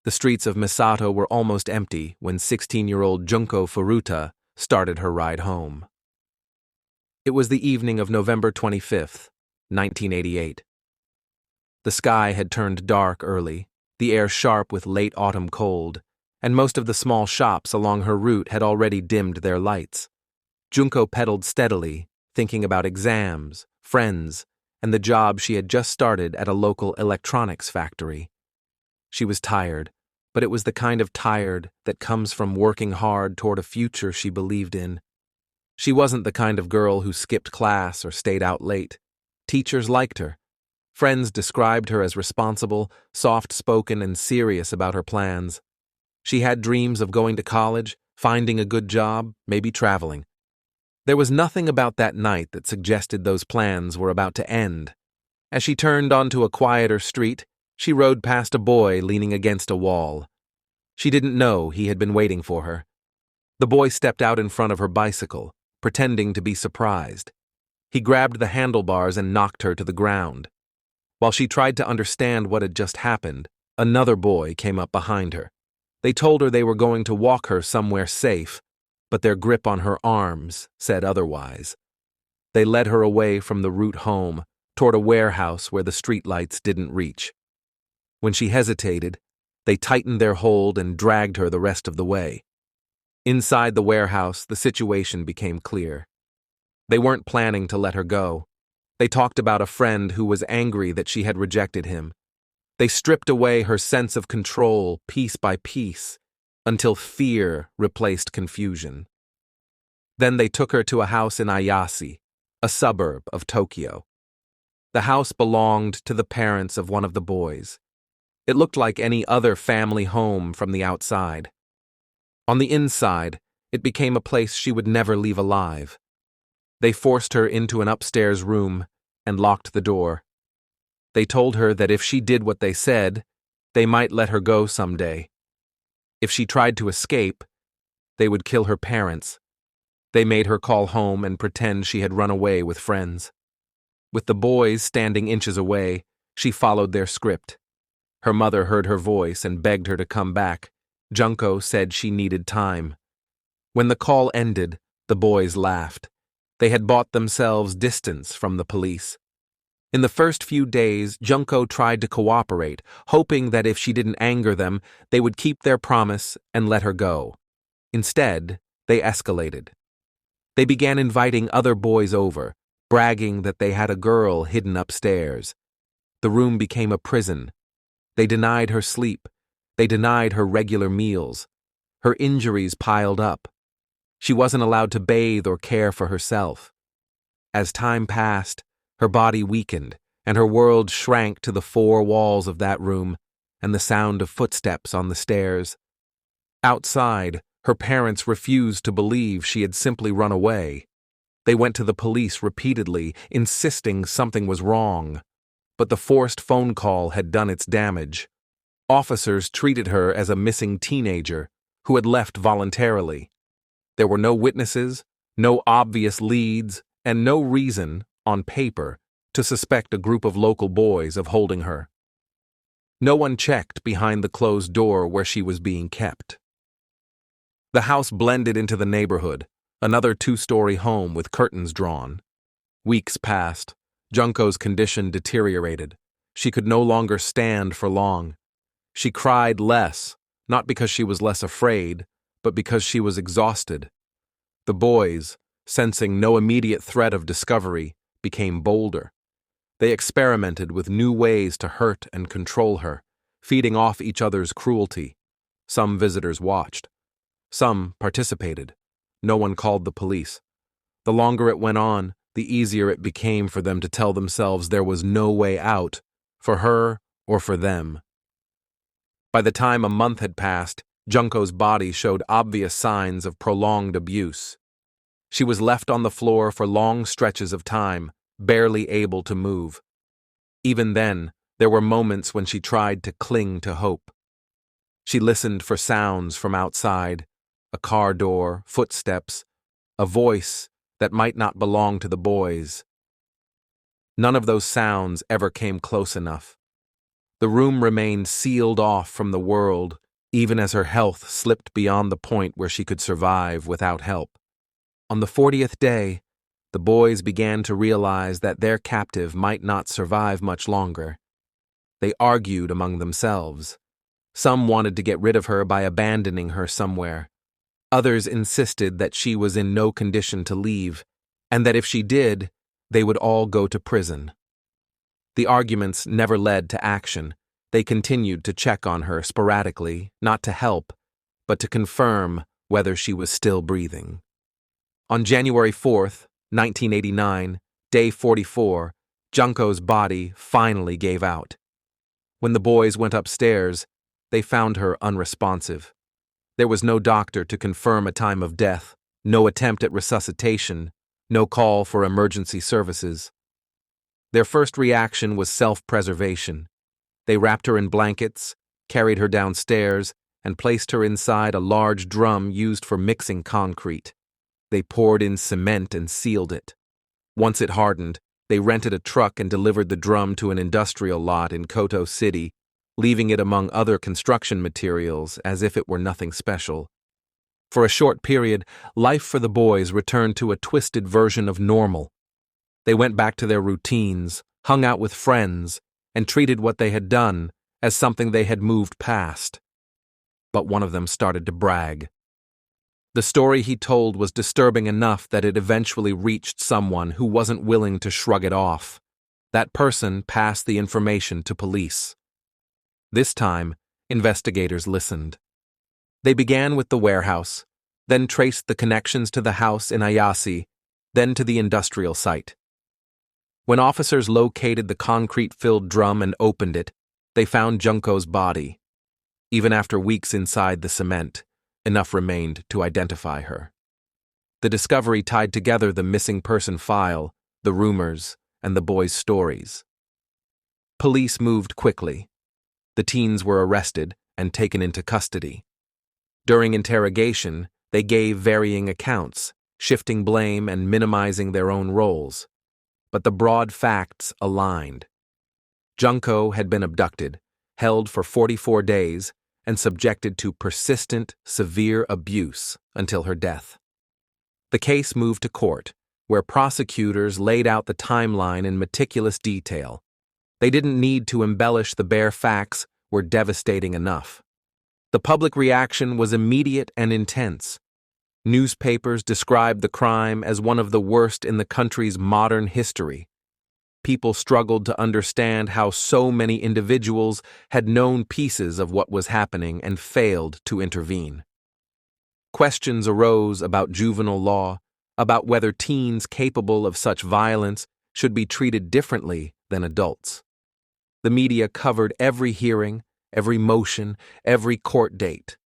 The streets of Misato were almost empty when 16-year-old Junko Furuta started her ride home. It was the evening of November 25th, 1988. The sky had turned dark early, the air sharp with late autumn cold, and most of the small shops along her route had already dimmed their lights. Junko pedaled steadily, thinking about exams, friends, and the job she had just started at a local electronics factory. She was tired, but it was the kind of tired that comes from working hard toward a future she believed in. She wasn't the kind of girl who skipped class or stayed out late. Teachers liked her. Friends described her as responsible, soft-spoken, and serious about her plans. She had dreams of going to college, finding a good job, maybe traveling. There was nothing about that night that suggested those plans were about to end. As she turned onto a quieter street, she rode past a boy leaning against a wall. She didn't know he had been waiting for her. The boy stepped out in front of her bicycle, pretending to be surprised. He grabbed the handlebars and knocked her to the ground. While she tried to understand what had just happened, another boy came up behind her. They told her they were going to walk her somewhere safe, but their grip on her arms said otherwise. They led her away from the route home, toward a warehouse where the streetlights didn't reach. When she hesitated, they tightened their hold and dragged her the rest of the way. Inside the warehouse, the situation became clear. They weren't planning to let her go. They talked about a friend who was angry that she had rejected him. They stripped away her sense of control piece by piece until fear replaced confusion. Then they took her to a house in Ayase, a suburb of Tokyo. The house belonged to the parents of one of the boys. It looked like any other family home from the outside. On the inside, it became a place she would never leave alive. They forced her into an upstairs room and locked the door. They told her that if she did what they said, they might let her go someday. If she tried to escape, they would kill her parents. They made her call home and pretend she had run away with friends. With the boys standing inches away, she followed their script. Her mother heard her voice and begged her to come back. Junko said she needed time. When the call ended, the boys laughed. They had bought themselves distance from the police. In the first few days, Junko tried to cooperate, hoping that if she didn't anger them, they would keep their promise and let her go. Instead, they escalated. They began inviting other boys over, bragging that they had a girl hidden upstairs. The room became a prison. They denied her sleep. They denied her regular meals. Her injuries piled up. She wasn't allowed to bathe or care for herself. As time passed, her body weakened, and her world shrank to the four walls of that room and the sound of footsteps on the stairs. Outside, her parents refused to believe she had simply run away. They went to the police repeatedly, insisting something was wrong. But the forced phone call had done its damage. Officers treated her as a missing teenager who had left voluntarily. There were no witnesses, no obvious leads, and no reason, on paper, to suspect a group of local boys of holding her. No one checked behind the closed door where she was being kept. The house blended into the neighborhood, another two-story home with curtains drawn. Weeks passed. Junko's condition deteriorated. She could no longer stand for long. She cried less, not because she was less afraid, but because she was exhausted. The boys, sensing no immediate threat of discovery, became bolder. They experimented with new ways to hurt and control her, feeding off each other's cruelty. Some visitors watched. Some participated. No one called the police. The longer it went on, the easier it became for them to tell themselves there was no way out, for her or for them. By the time a month had passed, Junko's body showed obvious signs of prolonged abuse. She was left on the floor for long stretches of time, barely able to move. Even then, there were moments when she tried to cling to hope. She listened for sounds from outside, a car door, footsteps, a voice that might not belong to the boys. None of those sounds ever came close enough. The room remained sealed off from the world, even as her health slipped beyond the point where she could survive without help. On the 40th day, the boys began to realize that their captive might not survive much longer. They argued among themselves. Some wanted to get rid of her by abandoning her somewhere. Others insisted that she was in no condition to leave, and that if she did, they would all go to prison. The arguments never led to action. They continued to check on her sporadically, not to help, but to confirm whether she was still breathing. On January 4th, 1989, day 44, Junko's body finally gave out. When the boys went upstairs, they found her unresponsive. There was no doctor to confirm a time of death, no attempt at resuscitation, no call for emergency services. Their first reaction was self-preservation. They wrapped her in blankets, carried her downstairs, and placed her inside a large drum used for mixing concrete. They poured in cement and sealed it. Once it hardened, they rented a truck and delivered the drum to an industrial lot in Koto City, leaving it among other construction materials as if it were nothing special. For a short period, life for the boys returned to a twisted version of normal. They went back to their routines, hung out with friends, and treated what they had done as something they had moved past. But one of them started to brag. The story he told was disturbing enough that it eventually reached someone who wasn't willing to shrug it off. That person passed the information to police. This time, investigators listened. They began with the warehouse, then traced the connections to the house in Ayase, then to the industrial site. When officers located the concrete-filled drum and opened it, they found Junko's body. Even after weeks inside the cement, enough remained to identify her. The discovery tied together the missing person file, the rumors, and the boys' stories. Police moved quickly. The teens were arrested and taken into custody. During interrogation, they gave varying accounts, shifting blame and minimizing their own roles. But the broad facts aligned. Junko had been abducted, held for 44 days, and subjected to persistent, severe abuse until her death. The case moved to court, where prosecutors laid out the timeline in meticulous detail. They didn't need to embellish the bare facts were devastating enough. The public reaction was immediate and intense. Newspapers described the crime as one of the worst in the country's modern history. People struggled to understand how so many individuals had known pieces of what was happening and failed to intervene. Questions arose about juvenile law, about whether teens capable of such violence should be treated differently than adults. The media covered every hearing, every motion, every court date.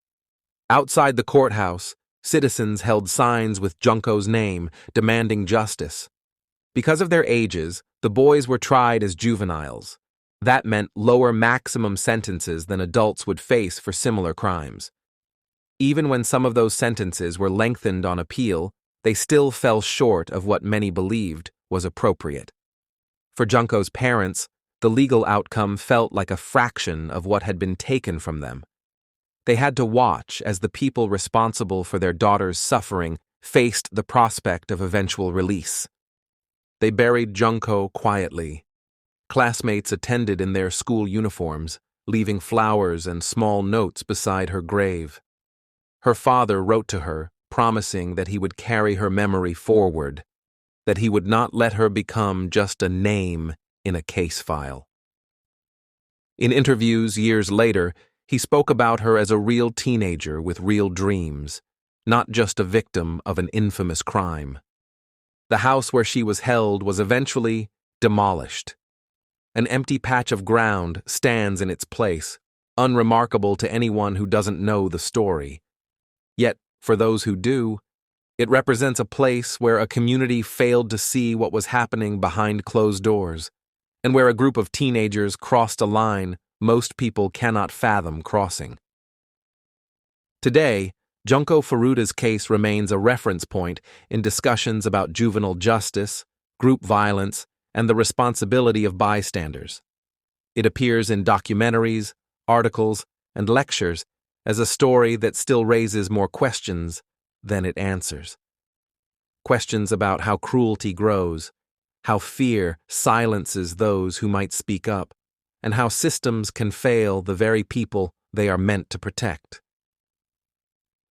Outside the courthouse, citizens held signs with Junko's name, demanding justice. Because of their ages, the boys were tried as juveniles. That meant lower maximum sentences than adults would face for similar crimes. Even when some of those sentences were lengthened on appeal, they still fell short of what many believed was appropriate. For Junko's parents, the legal outcome felt like a fraction of what had been taken from them. They had to watch as the people responsible for their daughter's suffering faced the prospect of eventual release. They buried Junko quietly. Classmates attended in their school uniforms, leaving flowers and small notes beside her grave. Her father wrote to her, promising that he would carry her memory forward, that he would not let her become just a name in a case file. In interviews years later, he spoke about her as a real teenager with real dreams, not just a victim of an infamous crime. The house where she was held was eventually demolished. An empty patch of ground stands in its place, unremarkable to anyone who doesn't know the story. Yet, for those who do, it represents a place where a community failed to see what was happening behind closed doors, and where a group of teenagers crossed a line most people cannot fathom crossing. Today, Junko Furuta's case remains a reference point in discussions about juvenile justice, group violence, and the responsibility of bystanders. It appears in documentaries, articles, and lectures as a story that still raises more questions than it answers. Questions about how cruelty grows, how fear silences those who might speak up, and how systems can fail the very people they are meant to protect.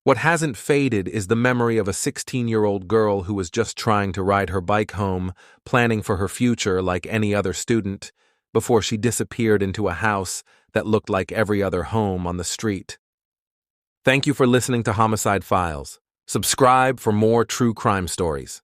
What hasn't faded is the memory of a 16-year-old girl who was just trying to ride her bike home, planning for her future like any other student, before she disappeared into a house that looked like every other home on the street. Thank you for listening to Homicide Files. Subscribe for more true crime stories.